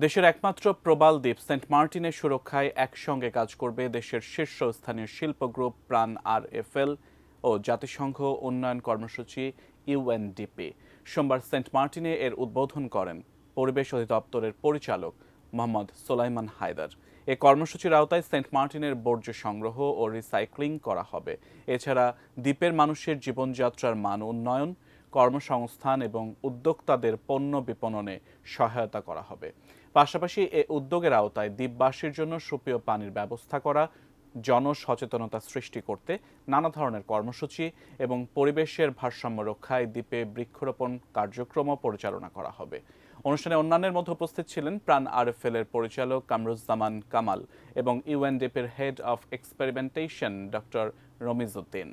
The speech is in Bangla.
দেশের একমাত্র প্রবাল দ্বীপ সেন্ট মার্টিনের সুরক্ষায় একসঙ্গে কাজ করবে দেশের শীর্ষস্থানীয় শিল্প গ্রুপ প্রাণ RFL ও জাতিসংঘ উন্নয়ন কর্মসূচি UNDP। সোমবার সেন্ট মার্টিনে এর উদ্বোধন করেন পরিবেশ অধিদপ্তরের পরিচালক মোহাম্মদ সোলাইমান হায়দার। এ কর্মসূচির আওতায় সেন্ট মার্টিনের বর্জ্য সংগ্রহ ও রিসাইক্লিং করা হবে। এছাড়া দ্বীপের মানুষের জীবনযাত্রার মান উন্নয়ন, কর্মসংস্থান এবং উদ্যোক্তাদের পণ্য বিপণনে সহায়তা করা হবে। পাশাপাশি এ উদ্যোগের আওতায় দ্বীপবাসীর জন্য সুপেয় পানির ব্যবস্থা করা, জনসচেতনতা সৃষ্টি করতে নানা ধরনের কর্মসূচি এবং পরিবেশের ভারসাম্য রক্ষায় দ্বীপে বৃক্ষরোপণ কার্যক্রমও পরিচালনা করা হবে। অনুষ্ঠানে অন্যান্যের মধ্যে উপস্থিত ছিলেন প্রাণ RFL এর পরিচালক কামরুজ্জামান কামাল এবং UNDP-র head of experimentation doctor Ramiz Uddin.